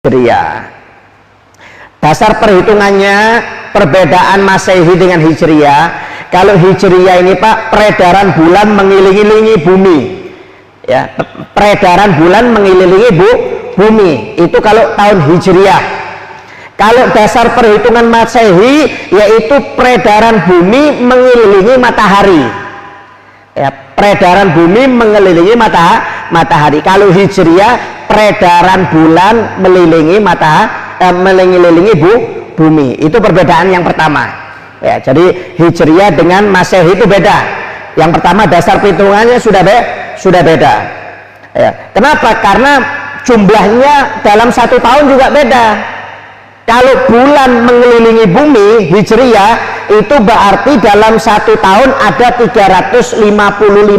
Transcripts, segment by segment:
Hijriah. Dasar perhitungannya perbedaan Masehi dengan Hijriah. Kalau Hijriah ini Pak, peredaran bulan mengelilingi bumi. Ya, peredaran bulan mengelilingi bumi. Itu kalau tahun Hijriah. Kalau dasar perhitungan Masehi yaitu peredaran bumi mengelilingi matahari. Ya, peredaran bumi mengelilingi matahari. Kalau Hijriah peredaran bulan mengelilingi mengelilingi bumi. Itu perbedaan yang pertama. Ya, jadi Hijriah dengan Masehi itu beda. Yang pertama dasar perhitungannya sudah beda. Ya, kenapa? Karena jumlahnya dalam satu tahun juga beda. Kalau bulan mengelilingi bumi Hijriah itu berarti dalam satu tahun ada 355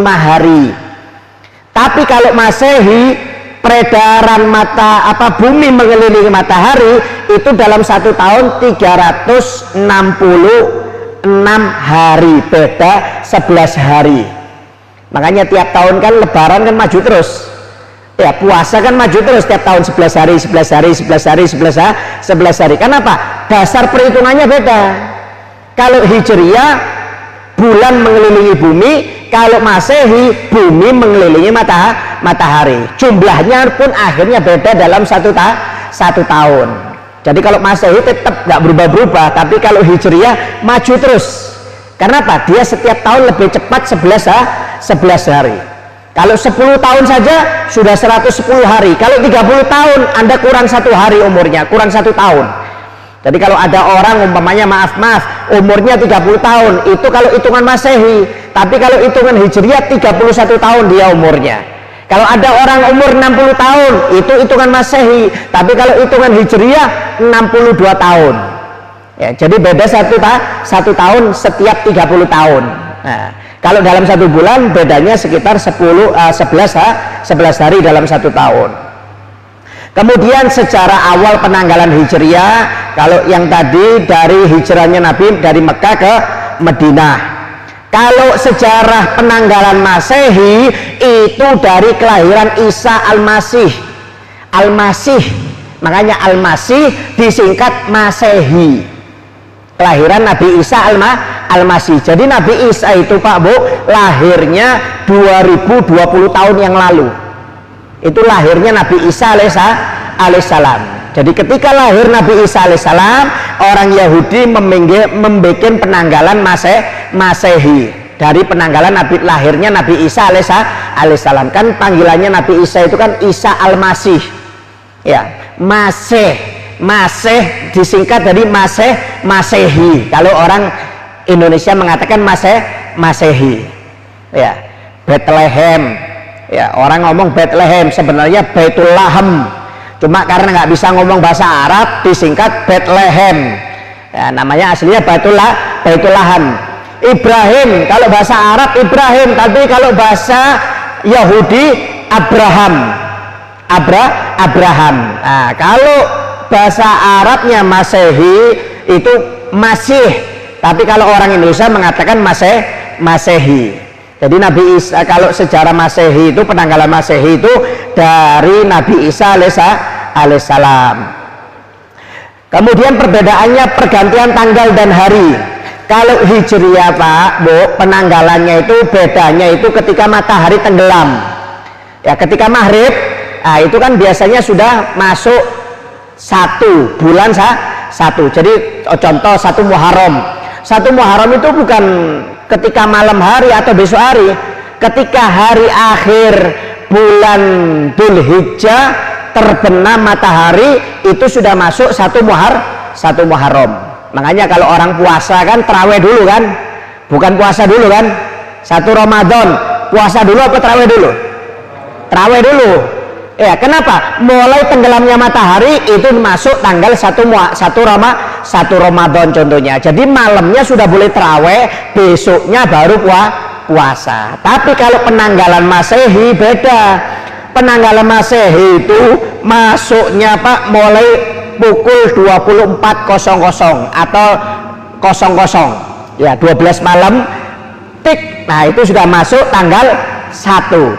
hari. Tapi kalau Masehi peredaran bumi mengelilingi matahari itu dalam satu tahun 366 hari, beda 11 hari. Makanya tiap tahun kan lebaran kan maju terus. Ya, puasa kan maju terus tiap tahun 11 hari, 11 hari, 11 hari, 11 hari. Kenapa? Dasar perhitungannya beda. Kalau Hijriah bulan mengelilingi bumi, kalau Masehi bumi mengelilingi matahari. Jumlahnya pun akhirnya beda dalam satu tahun. Jadi kalau Masehi tetap nggak berubah-berubah, tapi kalau Hijriah maju terus. Kenapa? Dia setiap tahun lebih cepat 11 hari. Kalau 10 tahun saja sudah 110 hari. Kalau 30 tahun Anda kurang 1 hari umurnya, kurang 1 tahun. Jadi kalau ada orang umpamanya maaf umurnya 30 tahun, itu kalau hitungan Masehi. Tapi kalau hitungan Hijriah 31 tahun dia umurnya. Kalau ada orang umur 60 tahun, itu hitungan Masehi. Tapi kalau hitungan Hijriah 62 tahun. Ya, jadi beda satu tahun setiap 30 tahun. Nah, kalau dalam satu bulan bedanya sekitar 11 hari dalam satu tahun. Kemudian secara awal penanggalan Hijriah, kalau yang tadi dari hijrahnya Nabi dari Mekah ke Madinah. Kalau sejarah penanggalan Masehi itu dari kelahiran Isa Al-Masih. Al-Masih, makanya Al-Masih disingkat Masehi. Kelahiran Nabi Isa Al-Masih. Jadi Nabi Isa itu Pak Bu lahirnya 2020 tahun yang lalu. Itu lahirnya Nabi Isa alaihissalam. Jadi ketika lahir Nabi Isa alaihissalam, orang Yahudi membuat penanggalan Masehi dari penanggalan lahirnya Nabi Isa alaihissalam. Kan panggilannya Nabi Isa itu kan Isa Al-Masih. Ya, Maseh disingkat dari Masehi. Kalau orang Indonesia mengatakan Masehi. Ya, Bethlehem. Ya, orang ngomong Bethlehem sebenarnya Baitul Lahem. Cuma karena nggak bisa ngomong bahasa Arab disingkat Bethlehem. Ya, namanya aslinya Baitul Lahem. Ibrahim, kalau bahasa Arab Ibrahim, tapi kalau bahasa Yahudi Abraham. Abraham. Nah, kalau bahasa Arabnya Masehi itu Masih, tapi kalau orang Indonesia mengatakan Masehi. Jadi Nabi Isa, kalau sejarah Masehi itu penanggalan Masehi itu dari Nabi Isa alaihissalam. Kemudian perbedaannya pergantian tanggal dan hari. Kalau Hijriah Pak Bu, penanggalannya itu bedanya itu ketika matahari tenggelam. Ya, ketika maghrib, nah itu kan biasanya sudah masuk 1 bulan 1. Jadi contoh 1 Muharram. 1 Muharram itu bukan ketika malam hari atau besok hari, ketika hari akhir bulan Dzulhijjah terbenam matahari itu sudah masuk 1 Muharram. Makanya kalau orang puasa kan terawih dulu kan, bukan puasa dulu kan. 1 Ramadan puasa dulu apa terawih dulu? Terawih dulu. Ya, kenapa? Mulai tenggelamnya matahari itu masuk tanggal 1 Ramadan contohnya. Jadi malamnya sudah boleh terawih, besoknya baru puasa. Tapi kalau penanggalan Masehi beda. Penanggalan Masehi itu masuknya Pak mulai pukul 24.00 atau 00. Ya, 12 malam tik. Nah, itu sudah masuk tanggal 1.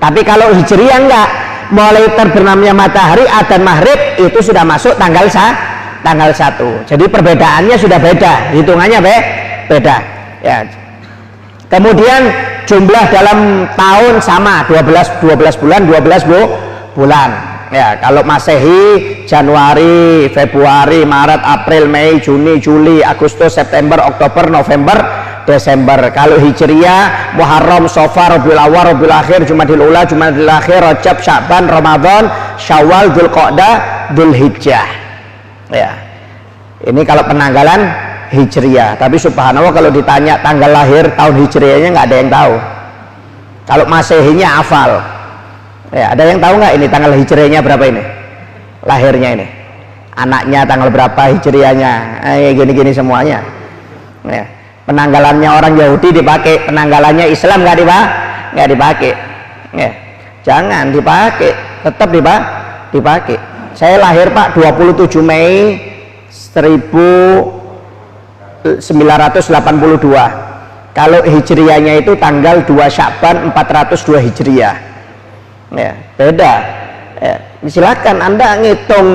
Tapi kalau Hijriah enggak. mulai terbenamnya matahari adzan maghrib itu sudah masuk tanggal 1. Jadi perbedaannya sudah beda, hitungannya beda ya. Kemudian jumlah dalam tahun sama 12 bulan 12 bulan ya. Kalau Masehi Januari, Februari, Maret, April, Mei, Juni, Juli, Agustus, September, Oktober, November, Desember. Kalau Hijriah Muharram, Safar, Rabiul Awwal, Rabiul Akhir, Jumadil Ula, Jumadil Akhir, Rajab, Sya'ban, Ramadan, Syawal, Dzulqa'dah, Dzulhijjah ya. Ini kalau penanggalan Hijriah. Tapi subhanallah kalau ditanya tanggal lahir tahun Hijriahnya nggak ada yang tahu. Kalau Masehinya hafal ya. Ada yang tahu nggak ini tanggal Hijriahnya berapa ini, lahirnya ini, anaknya tanggal berapa, Hijriahnya gini-gini semuanya ya. Penanggalannya orang Yahudi dipakai, penanggalannya Islam nggak dipakai ya. Jangan dipakai, tetap dipakai. Saya lahir Pak 27 Mei 1982. Kalau Hijriahnya itu tanggal 2 Sya'ban 402 Hijriah ya, beda ya. Silakan Anda ngitung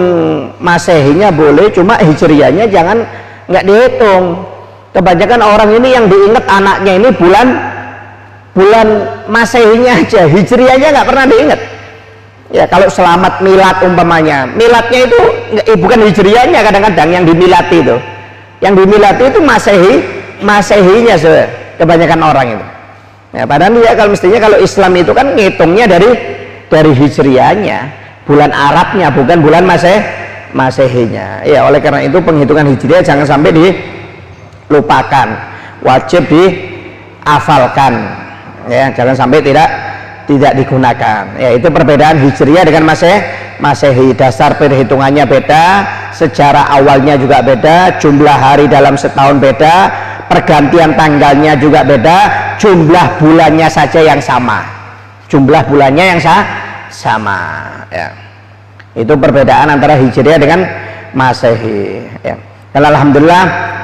Masehinya boleh, cuma Hijriahnya jangan nggak dihitung. Kebanyakan orang ini yang diingat anaknya ini bulan Masehinya aja, Hijriahnya nggak pernah diingat ya. Kalau selamat milad umpamanya, miladnya itu bukan Hijriahnya, kadang-kadang yang dimilati itu, yang dimilati itu Masehinya kebanyakan orang itu ya. Padahal ya kalau mestinya kalau Islam itu kan ngitungnya dari Hijriahnya, bulan Arabnya, bukan bulan Masehinya ya. Oleh karena itu penghitungan Hijriah jangan sampai dilupakan, wajib dihafalkan ya, jangan sampai tidak digunakan ya. Itu perbedaan Hijriah dengan Masehi. Dasar perhitungannya beda, sejarah awalnya juga beda, jumlah hari dalam setahun beda, pergantian tanggalnya juga beda, jumlah bulannya saja yang sama, jumlah bulannya yang sama ya. Itu perbedaan antara Hijriah dengan Masehi ya. Dan alhamdulillah